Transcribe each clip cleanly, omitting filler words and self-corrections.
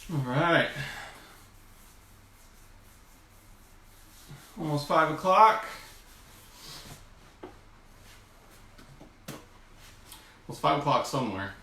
All right. Almost 5 o'clock. Well, it's 5 o'clock somewhere.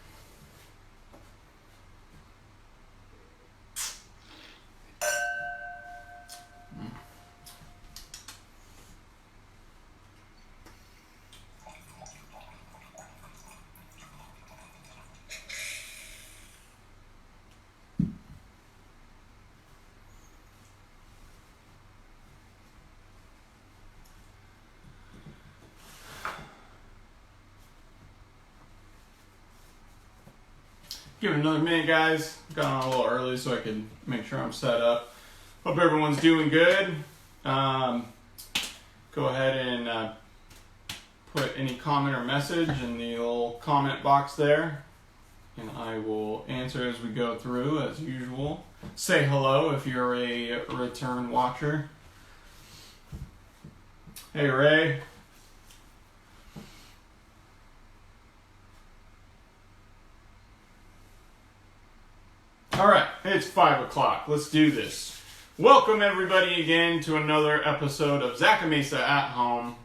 Give it another minute, guys. Got on a little early so I could make sure I'm set up. Hope everyone's doing good. Go ahead and put any comment or message in the little comment box there, and I will answer as we go through, as usual. Say hello if you're a return watcher. Hey, Ray. All right, it's 5 o'clock. Let's do this. Welcome everybody again to another episode of Zaca Mesa at Home.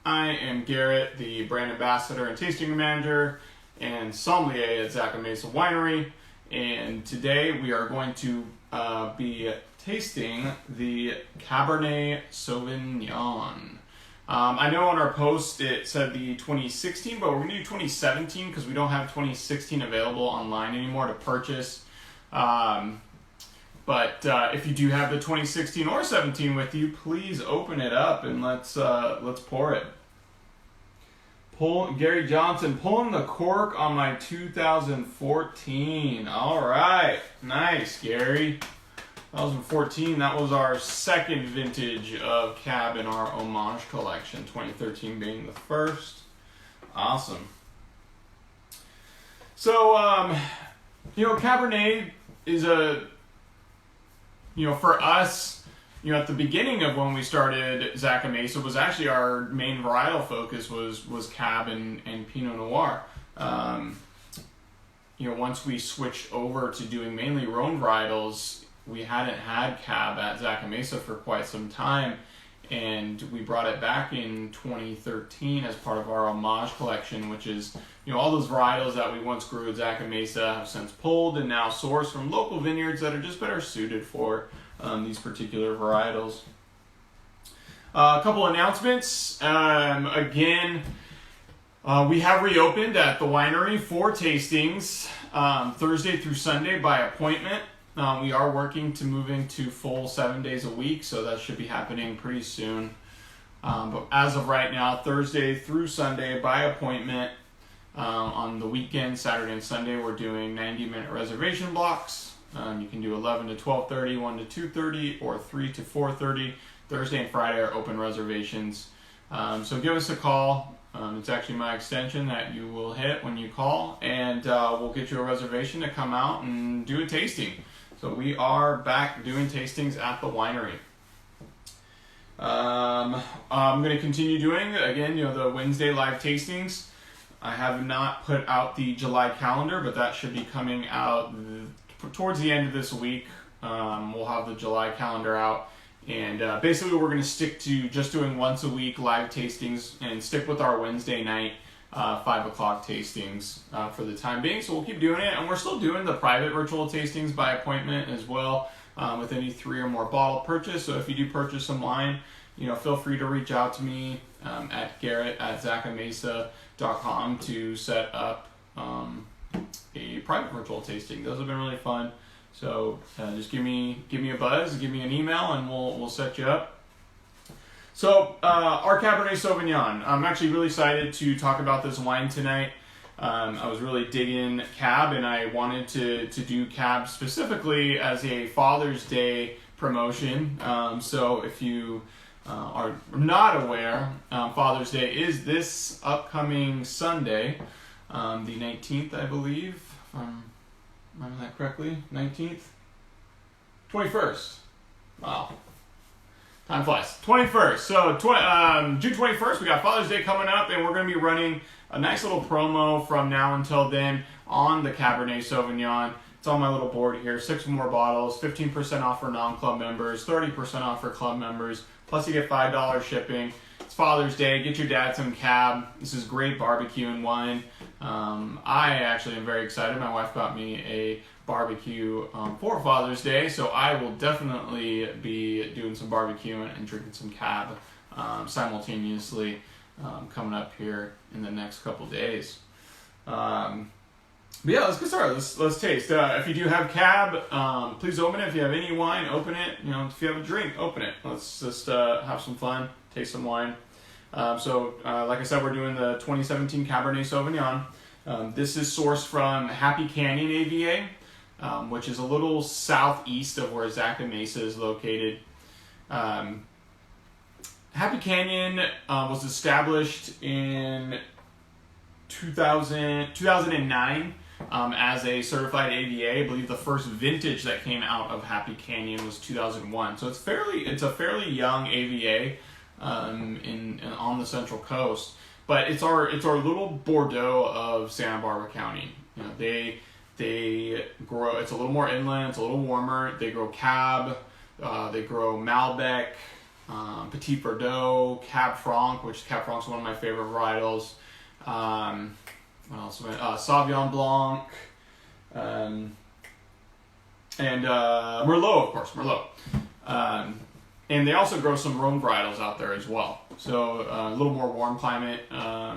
I am Garrett, the brand ambassador and tasting manager and sommelier at Zaca Mesa Winery. And today we are going to be tasting the Cabernet Sauvignon. I know on our post it said the 2016, but we're going to do 2017 because we don't have 2016 available online anymore to purchase. But if you do have the 2016 or 17 with you, please open it up and let's pour it. Gary Johnson pulling the cork on my 2014. All right, nice, Gary. 2014. That was our second vintage of Cab in our Homage Collection. 2013 being the first. Awesome. So Cabernet is for us, at the beginning of when we started Zaca Mesa, was actually our main varietal focus was Cab and Pinot Noir. Once we switched over to doing mainly Rhone varietals, we hadn't had Cab at Zaca Mesa for quite some time, and we brought it back in 2013 as part of our Homage Collection, which is, all those varietals that we once grew at Zaca Mesa have since pulled and now sourced from local vineyards that are just better suited for these particular varietals. A couple announcements. We have reopened at the winery for tastings Thursday through Sunday by appointment. We are working to move into full 7 days a week, so that should be happening pretty soon. But as of right now, Thursday through Sunday by appointment. On the weekend, Saturday and Sunday, we're doing 90-minute reservation blocks. You can do 11 to 12:30, 1 to 2:30, or 3 to 4:30. Thursday and Friday are open reservations. So give us a call. It's actually my extension that you will hit when you call, and we'll get you a reservation to come out and do a tasting. So we are back doing tastings at the winery. I'm going to continue doing, again, the Wednesday live tastings. I have not put out the July calendar, but that should be coming out towards the end of this week. We'll have the July calendar out. And basically we're going to stick to just doing once a week live tastings and stick with our Wednesday night 5 o'clock tastings for the time being. So we'll keep doing it. And we're still doing the private virtual tastings by appointment as well with any 3 or more bottle purchase. So if you do purchase some wine, feel free to reach out to me at garrett@zacamesa.com to set up a private virtual tasting. Those have been really fun. So just give me a buzz, give me an email, and we'll set you up. So our Cabernet Sauvignon. I'm actually really excited to talk about this wine tonight. I was really digging Cab, and I wanted to do Cab specifically as a Father's Day promotion. So if you are not aware, Father's Day is this upcoming Sunday, the 19th, I believe. If I'm remember that correctly? 19th? 21st. Wow. Time flies. 21st. So June 21st, we got Father's Day coming up, and we're going to be running a nice little promo from now until then on the Cabernet Sauvignon. It's on my little board here. 6 more bottles, 15% off for non-club members, 30% off for club members. Plus you get $5 shipping. It's Father's Day. Get your dad some Cab. This is great barbecue and wine. I actually am very excited. My wife got me a barbecue for Father's Day, so I will definitely be doing some barbecuing and drinking some Cab simultaneously coming up here in the next couple days. But yeah, let's get started. Let's taste. If you do have Cab, please open it. If you have any wine, open it. If you have a drink, open it. Let's just have some fun, taste some wine. Like I said, we're doing the 2017 Cabernet Sauvignon. This is sourced from Happy Canyon AVA, which is a little southeast of where Zaca Mesa is located. Happy Canyon was established in 2009 as a certified AVA. I believe the first vintage that came out of Happy Canyon was 2001. So it's a fairly young AVA on the Central Coast. But it's our little Bordeaux of Santa Barbara County. They grow. It's a little more inland. It's a little warmer. They grow Cab. They grow Malbec, Petit Verdot, Cab Franc, which Cab Franc's one of my favorite varietals. What else? Sauvignon Blanc, and Merlot, of course, Merlot. And they also grow some Rhone varietals out there as well. So a little more warm climate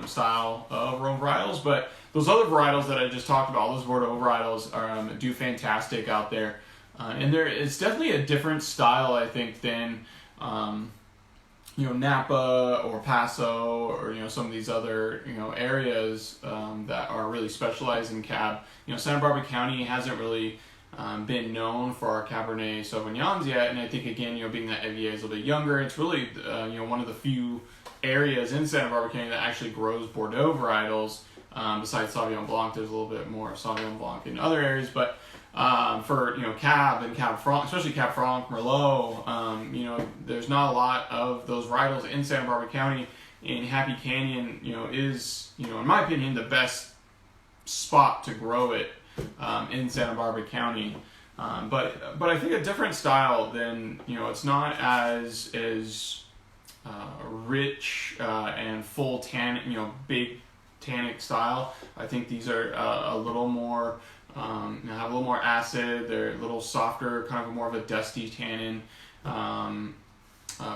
style of Rhone varietals. But those other varietals that I just talked about, those Bordeaux varietals, do fantastic out there. And it's definitely a different style, I think, than Napa or Paso or some of these other areas that are really specialized in Cab. Santa Barbara County hasn't really been known for our Cabernet Sauvignons yet, and I think again being that AVA is a little bit younger, it's really one of the few areas in Santa Barbara County that actually grows Bordeaux varietals. Besides Sauvignon Blanc, there's a little bit more Sauvignon Blanc in other areas, but for Cab and Cab Franc, especially Cab Franc, Merlot, there's not a lot of those varietals in Santa Barbara County. And Happy Canyon, is in my opinion the best spot to grow it in Santa Barbara County. But I think a different style than it's not as rich and full tannic, big tannic style. I think these are a little more. Have a little more acid. They're a little softer, kind of more of a dusty tannin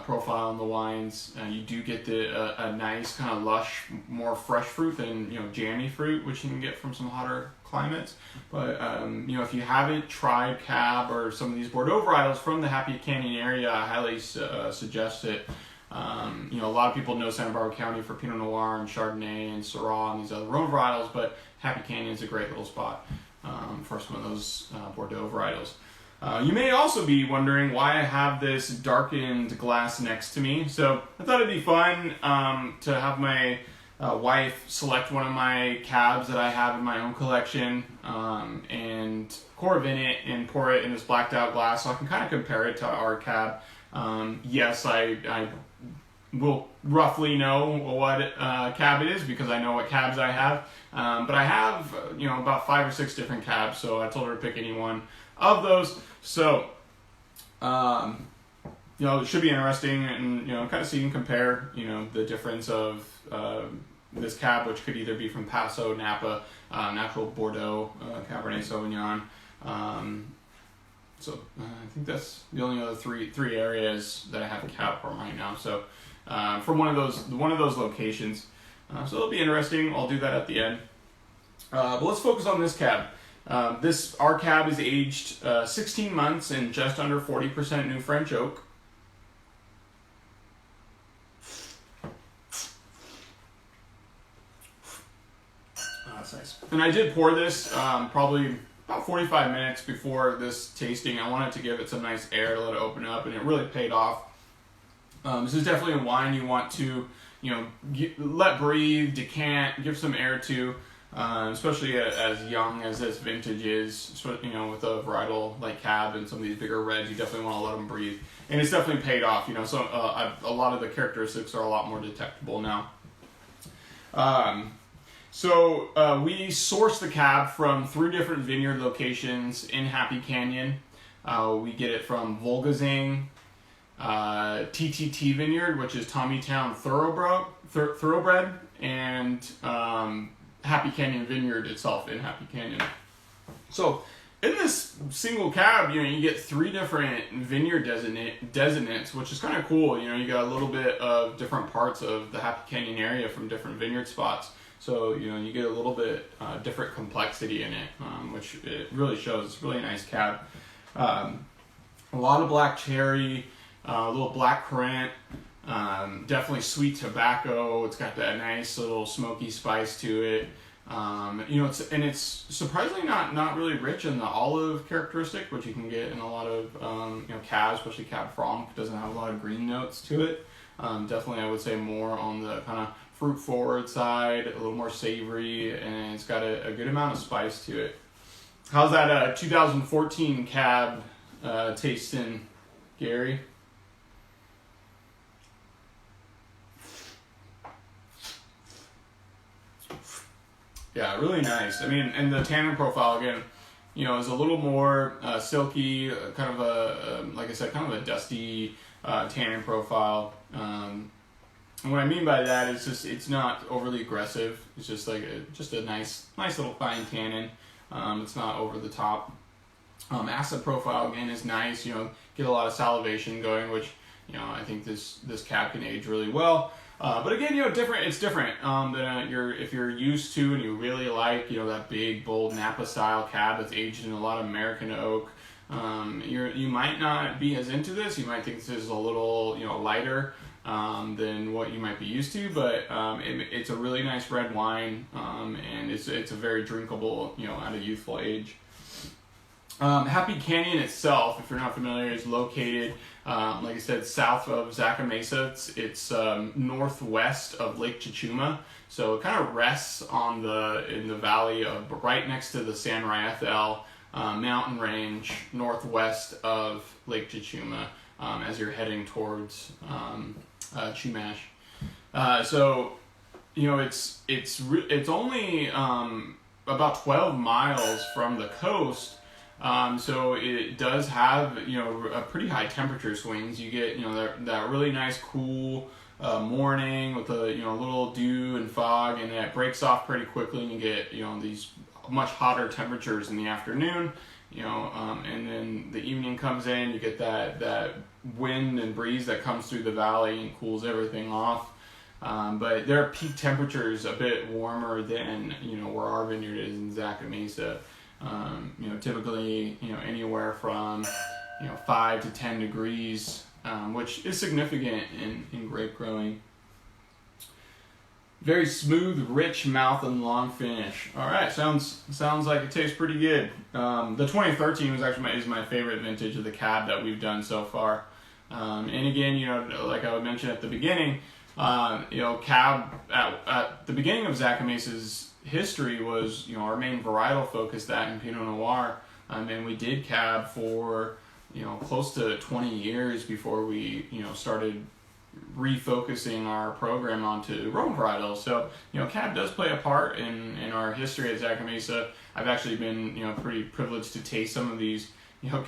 profile in the wines. You do get a nice kind of lush, more fresh fruit than jammy fruit, which you can get from some hotter climates. But if you haven't tried Cab or some of these Bordeaux varietals from the Happy Canyon area, I highly suggest it. A lot of people know Santa Barbara County for Pinot Noir and Chardonnay and Syrah and these other Rhone varietals, but Happy Canyon is a great little spot for some of those Bordeaux varietals. You may also be wondering why I have this darkened glass next to me. So I thought it'd be fun to have my wife select one of my Cabs that I have in my own collection and corv in it and pour it in this blacked out glass so I can kind of compare it to our Cab. Yes, I will roughly know what Cab it is because I know what Cabs I have. But I have, about 5 or 6 different Cabs, so I told her to pick any one of those. So, it should be interesting and, kind of see and compare, the difference of this Cab, which could either be from Paso, Napa, natural Bordeaux, Cabernet Sauvignon. So I think that's the only other three areas that I have a Cab from right now. So from one of those locations. So it'll be interesting. I'll do that at the end. But let's focus on this Cab. Our Cab is aged 16 months in just under 40% new French oak. That's nice. And I did pour this probably about 45 minutes before this tasting. I wanted to give it some nice air to let it open up, and it really paid off. This is definitely a wine you want to, let breathe, decant, give some air to, especially as young as this vintage is. So, with a varietal like Cab and some of these bigger reds, you definitely want to let them breathe. And it's definitely paid off. So a lot of the characteristics are a lot more detectable now. So we source the cab from 3 different vineyard locations in Happy Canyon. We get it from Volgazing, TTT Vineyard, which is Tommytown Thoroughbred, and Happy Canyon Vineyard itself in Happy Canyon. So in this single cab, you get 3 different vineyard designates, which is kind of cool. You got a little bit of different parts of the Happy Canyon area from different vineyard spots. So, you get a little bit different complexity in it, which it really shows. It's a really nice cab. A lot of black cherry, a little black currant, definitely sweet tobacco. It's got that nice little smoky spice to it. It's surprisingly not really rich in the olive characteristic, which you can get in a lot of cabs, especially Cab Franc. Doesn't have a lot of green notes to it. Definitely, I would say more on the kind of fruit forward side, a little more savory, and it's got a good amount of spice to it. How's that 2014 cab tasting, Gary? Yeah, really nice. I mean, and the tannin profile again, is a little more silky, kind of like I said, kind of a dusty tannin profile. And what I mean by that is just it's not overly aggressive. It's just like a nice little fine tannin. It's not over the top. Acid profile again is nice. Get a lot of salivation going, which I think this cab can age really well. But again, different. It's different than if you're used to and you really like that big bold Napa style cab that's aged in a lot of American oak. You might not be as into this. You might think this is a little lighter than what you might be used to, but it's a really nice red wine, and it's a very drinkable at a youthful age. Happy Canyon itself, if you're not familiar, is located, like I said, south of Zaca Mesa. It's northwest of Lake Chichuma, so it kind of rests in the valley right next to the San Rafael mountain range, northwest of Lake Chichuma, as you're heading towards Chumash. So it's only about 12 miles from the coast. So it does have, a pretty high temperature swings. You get, that really nice cool morning with a little dew and fog, and it breaks off pretty quickly, and you get, these much hotter temperatures in the afternoon, and then the evening comes in, you get that wind and breeze that comes through the valley and cools everything off. But their peak temperatures a bit warmer than, where our vineyard is in Zaca Mesa. Typically, anywhere from, 5 to 10 degrees, which is significant in grape growing. Very smooth, rich mouth and long finish. All right, sounds like it tastes pretty good. The 2013 is my favorite vintage of the cab that we've done so far. And again, like I would mention at the beginning, cab at the beginning of Zaca Mesa's history was, our main varietal focus, that in Pinot Noir, and we did cab for, close to 20 years before we, started refocusing our program onto Rhone varietals. So, cab does play a part in our history at Zaca Mesa. I've actually been, pretty privileged to taste some of these,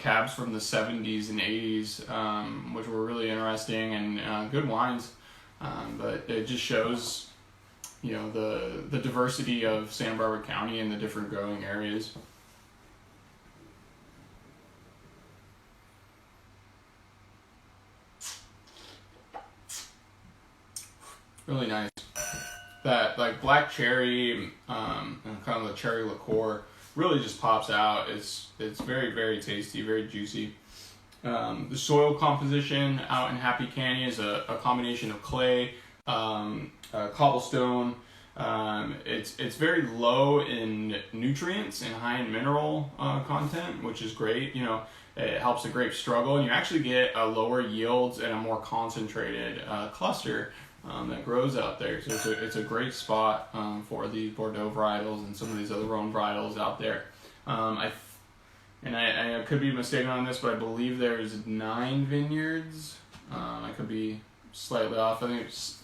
cabs from the 70s and 80s, which were really interesting and good wines. But it just shows, the diversity of Santa Barbara County and the different growing areas. Really nice. That black cherry, and kind of the cherry liqueur really just pops out. It's very, very tasty, very juicy. The soil composition out in Happy Canyon is a combination of clay, cobblestone. It's very low in nutrients and high in mineral content, which is great. It helps the grapes struggle, and you actually get a lower yields and a more concentrated cluster that grows out there. So it's a great spot for these Bordeaux varietals and some of these other Rhone varietals out there. I could be mistaken on this, but I believe there's 9 vineyards. I could be slightly off. I think it's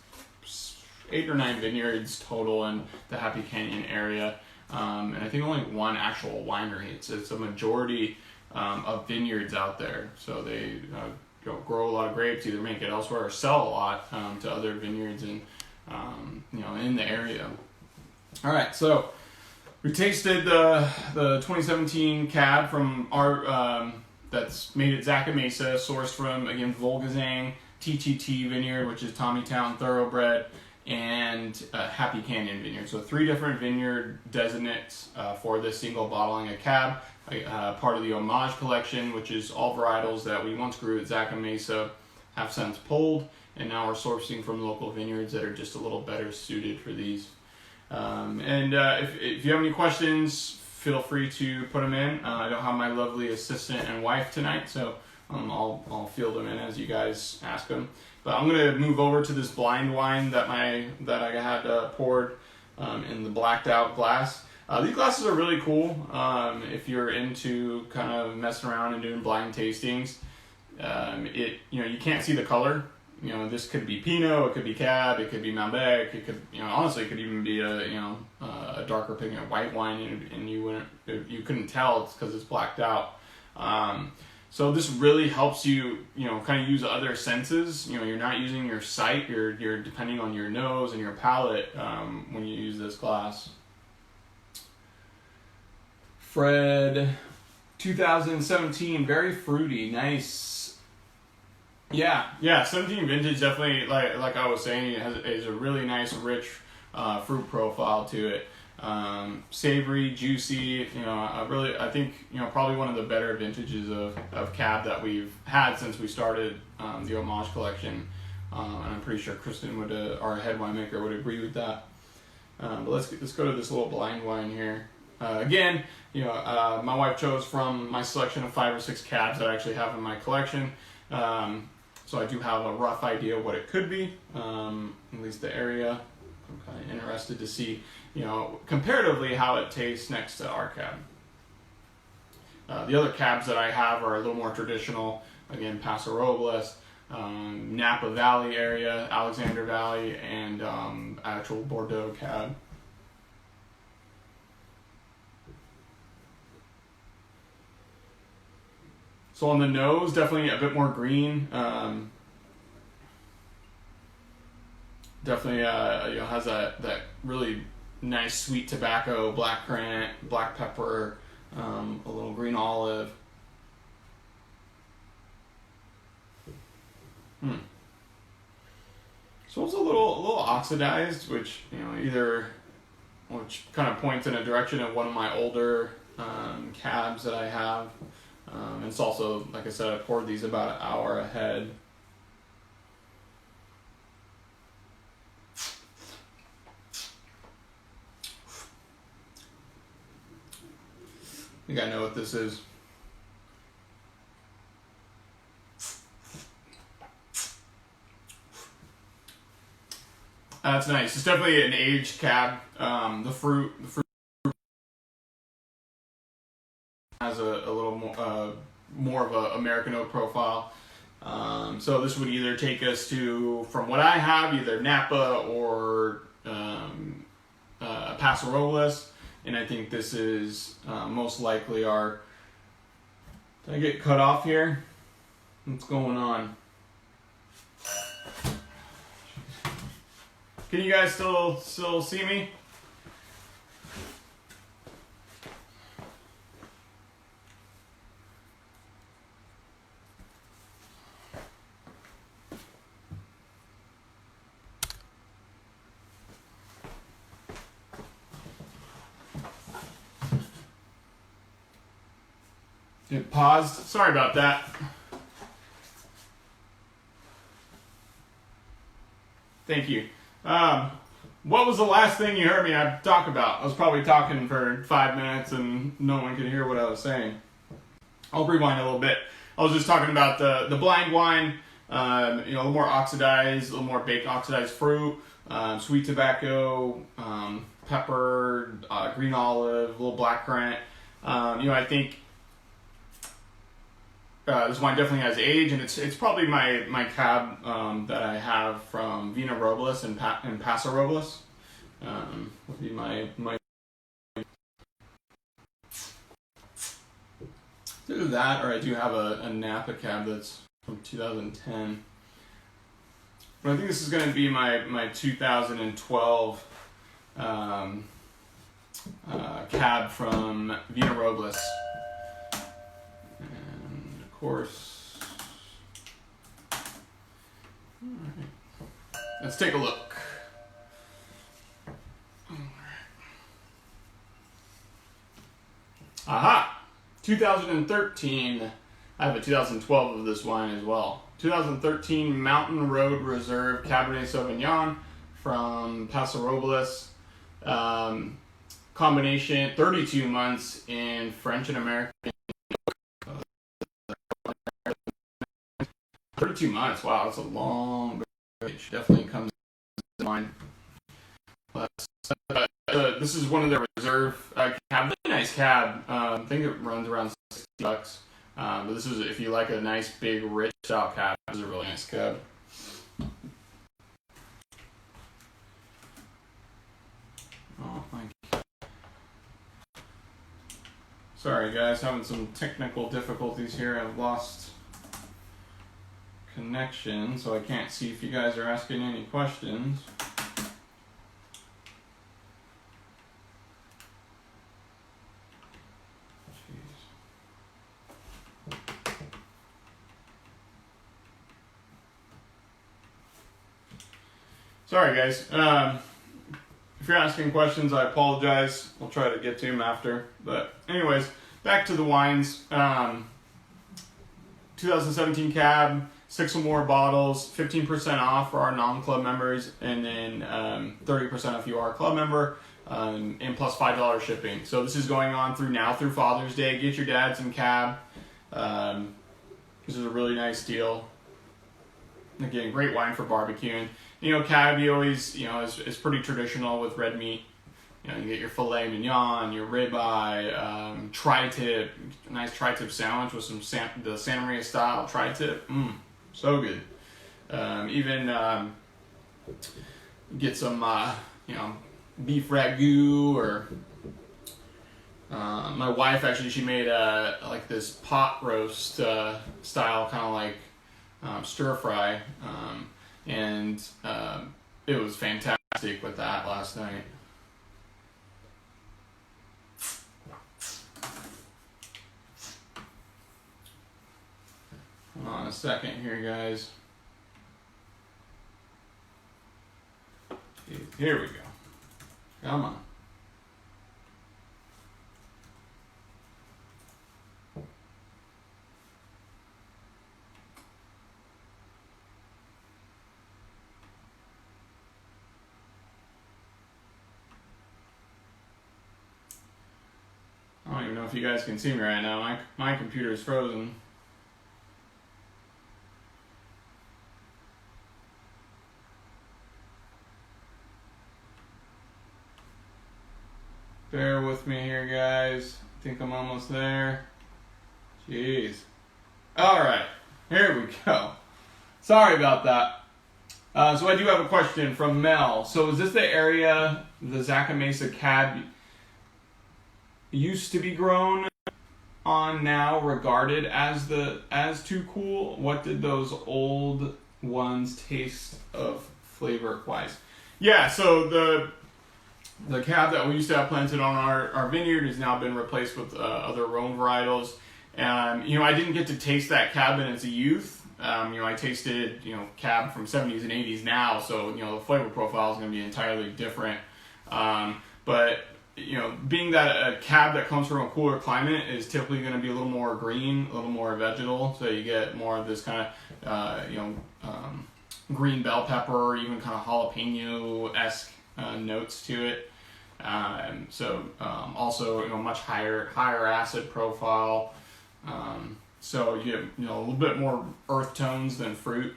8 or 9 vineyards total in the Happy Canyon area, and I think only one actual winery. It's a majority of vineyards out there, so they grow a lot of grapes, either make it elsewhere or sell a lot to other vineyards and in the area. All right, so we tasted the 2017 Cab from our that's made at Zaca Mesa, sourced from, again, Volgazang TTT Vineyard, which is Tommytown Thoroughbred, and Happy Canyon Vineyard. So 3 different vineyard designates for this single bottling of Cab, part of the Homage Collection, which is all varietals that we once grew at Zaca Mesa, have since pulled, and now we're sourcing from local vineyards that are just a little better suited for these. If you have any questions, feel free to put them in. I don't have my lovely assistant and wife tonight, so I'll field them in as you guys ask them. But I'm gonna move over to this blind wine that I had poured in the blacked out glass. These glasses are really cool if you're into kind of messing around and doing blind tastings. You can't see the color. This could be Pinot, it could be Cab, it could be Malbec, it could, honestly, it could even be a darker pigment white wine, and you couldn't tell it's because it's blacked out. So this really helps you, kind of use other senses. You're not using your sight, you're depending on your nose and your palate when you use this glass. Fred, 2017, very fruity, nice. Yeah, 17 vintage definitely, like I was saying, is a really nice, rich fruit profile to it. Savory, juicy. I think probably one of the better vintages of Cab that we've had since we started the Homage Collection, and I'm pretty sure Kristen our head winemaker, would agree with that. But let's go to this little blind wine here. Again, my wife chose from my selection of 5 or 6 Cabs that I actually have in my collection. So I do have a rough idea of what it could be, at least the area. I'm kind of interested to see, comparatively how it tastes next to our Cab. The other Cabs that I have are a little more traditional. Again, Paso Robles, Napa Valley area, Alexander Valley, and actual Bordeaux Cab. So on the nose, definitely a bit more green. Definitely has that really nice sweet tobacco, black currant, black pepper, a little green olive. So it's a little oxidized, which which kind of points in a direction of one of my older Cabs that I have. And it's also, like I said, I poured these about an hour ahead. I think I know what this is. That's nice. It's definitely an aged Cab. The fruit has a little more of an American oak profile. So this would either take us to, from what I have, either Napa or Paso Robles, and I think this is most likely our. Did I get cut off here? What's going on? Can you guys still see me? It paused. Sorry about that. Thank you. What was the last thing you heard me talk about? I was probably talking for 5 minutes and no one could hear what I was saying. I'll rewind a little bit. I was just talking about the blind wine, a little more oxidized, a little more baked oxidized fruit, sweet tobacco, pepper, green olive, a little black currant. I think this wine definitely has age, and it's probably my cab that I have from Vina Robles and Paso Robles. Would be my either that, or I do have a Napa cab that's from 2010. But I think this is going to be my 2012 cab from Vina Robles. And of course, all right. Let's take a look. Aha! 2013. I have a 2012 of this wine as well. 2013 Mountain Road Reserve Cabernet Sauvignon from Paso Robles. Combination 32 months in French and American. 32 months. Wow, that's a long age. Definitely comes to mind. This is one of their reserve cab. Really nice cab. I think it runs around $60. But this is, if you like a nice, big, rich style cab, this is a really nice cab. Oh, thank you. Sorry, guys, having some technical difficulties here. I've lost connection, so I can't see if you guys are asking any questions. Sorry, guys. If you're asking questions, I apologize. I'll try to get to them after. But anyways, back to the wines. 2017 cab, 6 or more bottles, 15% off for our non-club members, and then 30% if you are a club member, and plus $5 shipping. So this is going on through Father's Day. Get your dad some cab. This is a really nice deal. Again, great wine for barbecuing. Cab, you always, is pretty traditional with red meat. You get your filet mignon, your ribeye, tri-tip, a nice tri-tip sandwich with some the Santa Maria style tri-tip. So good. Even get some, beef ragu, or my wife actually, she made like this pot roast style, kind of like stir fry, and it was fantastic with that last night. Hold on a second here, guys. Here we go. Come on. I don't even know if you guys can see me right now. My computer is frozen. Bear with me here, guys. I think I'm almost there. Jeez. Alright, here we go. Sorry about that. So I do have a question from Mel. So is this the area the Zaca Mesa cab used to be grown on, now regarded as too cool? What did those old ones taste of flavor-wise? Yeah, so the cab that we used to have planted on our vineyard has now been replaced with other Rhone varietals. And, I didn't get to taste that cab in its youth. I tasted, cab from 70s and 80s now, so, the flavor profile is going to be entirely different. But, being that a cab that comes from a cooler climate is typically going to be a little more green, a little more vegetal, so you get more of this kind of, green bell pepper, even kind of jalapeno-esque notes to it. Also, much higher acid profile. So you get, a little bit more earth tones than fruit.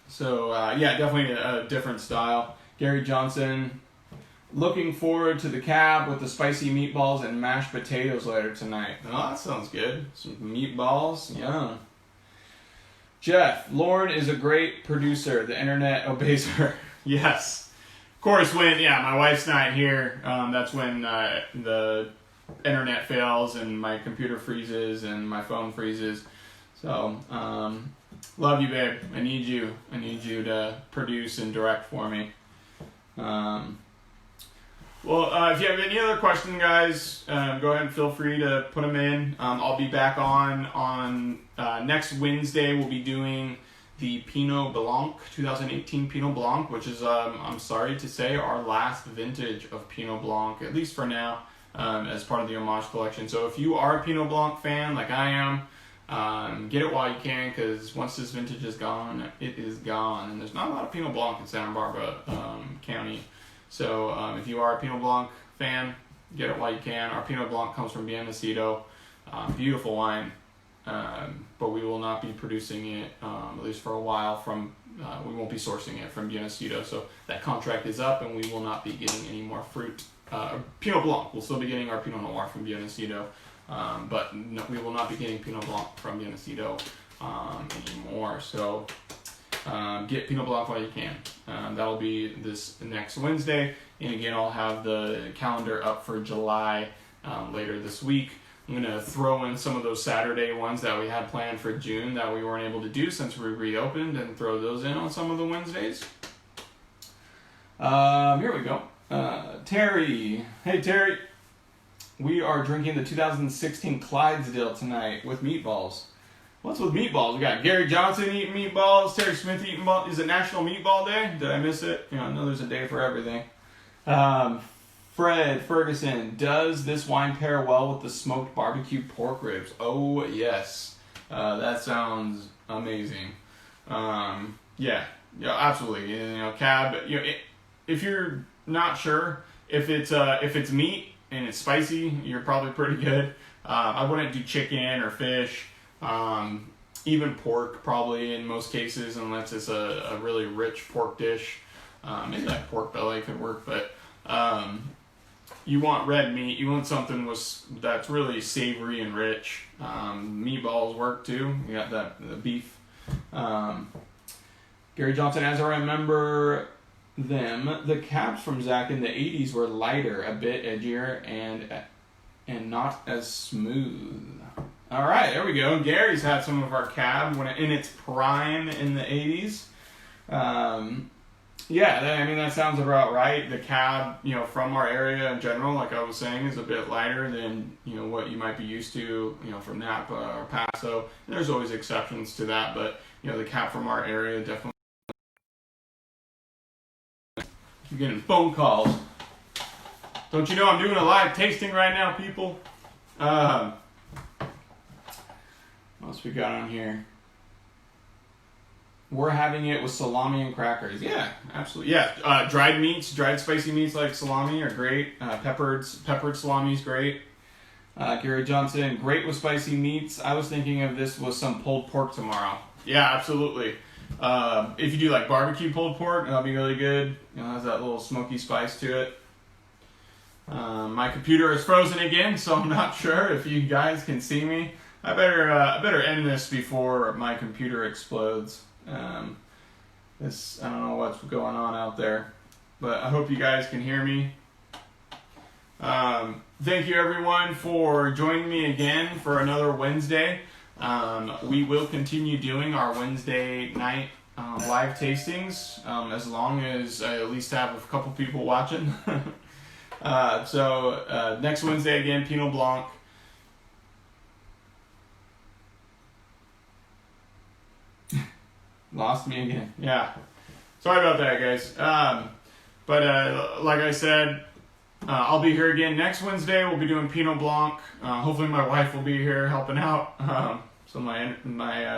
So, definitely a different style. Gary Johnson, Looking forward to the cab with the spicy meatballs and mashed potatoes later tonight. Oh, that sounds good. Some meatballs, yum. Jeff, Lauren is a great producer. The internet obeys her. Yes. Of course, when, my wife's not here, that's when the internet fails and my computer freezes and my phone freezes. So, love you, babe. I need you to produce and direct for me. If you have any other questions, guys, go ahead and feel free to put them in. I'll be back on next Wednesday. We'll be doing the Pinot Blanc, 2018 Pinot Blanc, which is, I'm sorry to say, our last vintage of Pinot Blanc, at least for now, as part of the Homage Collection. So if you are a Pinot Blanc fan, like I am, get it while you can, because once this vintage is gone, it is gone. And there's not a lot of Pinot Blanc in Santa Barbara County. So if you are a Pinot Blanc fan, get it while you can. Our Pinot Blanc comes from Bienacido. Beautiful wine, but we will not be producing it, at least for a while, we won't be sourcing it from Bienacido. So that contract is up, and we will not be getting any more fruit. Pinot Blanc, we'll still be getting our Pinot Noir from Bienacido, but no, we will not be getting Pinot Blanc from Bienacido anymore. So get Pinot Blanc while you can. That'll be this next Wednesday. And again, I'll have the calendar up for July later this week. I'm going to throw in some of those Saturday ones that we had planned for June that we weren't able to do since we reopened, and throw those in on some of the Wednesdays. Here we go. Terry. Hey, Terry. We are drinking the 2016 Clydesdale tonight with meatballs. What's with meatballs? We got Gary Johnson eating meatballs, Terry Smith eating meatballs. Is it National Meatball Day? Did I miss it? I know there's a day for everything. Fred Ferguson, does this wine pair well with the smoked barbecue pork ribs? Oh, yes. That sounds amazing. Yeah, absolutely. Cab. If you're not sure if it's meat and it's spicy, you're probably pretty good. I wouldn't do chicken or fish. Even pork, probably in most cases, unless it's a really rich pork dish. Maybe like pork belly could work, but you want red meat. You want something that's really savory and rich. Meatballs work too. You got the beef. Gary Johnson, as I remember them, the cabs from Zach in the 80s were lighter, a bit edgier, and not as smooth. All right, there we go. Gary's had some of our cab when in its prime in the 80s. That sounds about right. The cab, from our area in general, like I was saying, is a bit lighter than, what you might be used to, from Napa or Paso. And there's always exceptions to that, but, the cab from our area definitely. I'm getting phone calls. Don't you know I'm doing a live tasting right now, people? What else we got on here? We're having it with salami and crackers. Yeah, absolutely. Yeah, dried spicy meats like salami are great. Peppered salami is great. Gary Johnson, great with spicy meats. I was thinking of this with some pulled pork tomorrow. Yeah, absolutely. If you do like barbecue pulled pork, that'll be really good. It has that little smoky spice to it. My computer is frozen again, so I'm not sure if you guys can see me. I better end this before my computer explodes. I don't know what's going on out there, but I hope you guys can hear me. Thank you everyone for joining me again for another Wednesday. We will continue doing our Wednesday night live tastings as long as I at least have a couple people watching. So next Wednesday again, Pinot Blanc. Lost me again. Yeah. Sorry about that, guys. But like I said, I'll be here again next Wednesday. We'll be doing Pinot Blanc. Hopefully my wife will be here helping out, so my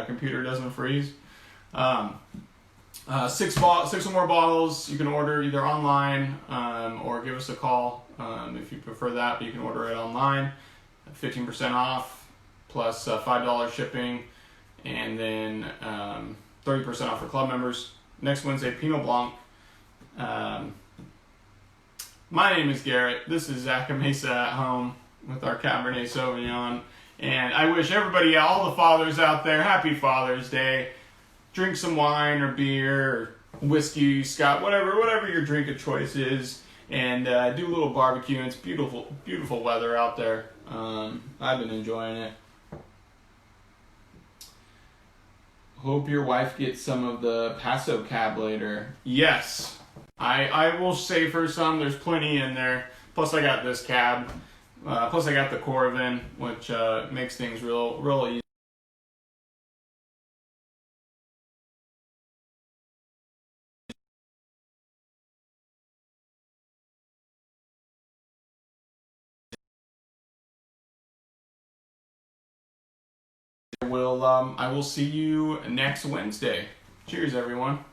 computer doesn't freeze. 6 or more bottles you can order either online or give us a call if you prefer that. But you can order it online, 15% off plus $5 shipping, and then 30% off for club members. Next Wednesday, Pinot Blanc. My name is Garrett. This is Zaca Mesa at home with our Cabernet Sauvignon. And I wish everybody, all the fathers out there, happy Father's Day. Drink some wine or beer or whiskey, scotch, whatever your drink of choice is. And do a little barbecue. It's beautiful, beautiful weather out there. I've been enjoying it. Hope your wife gets some of the Paso Cab later. Yes, I will save her some. There's plenty in there. Plus, I got this cab. Plus, I got the Corvin, which makes things real easy. I will see you next Wednesday. Cheers, everyone.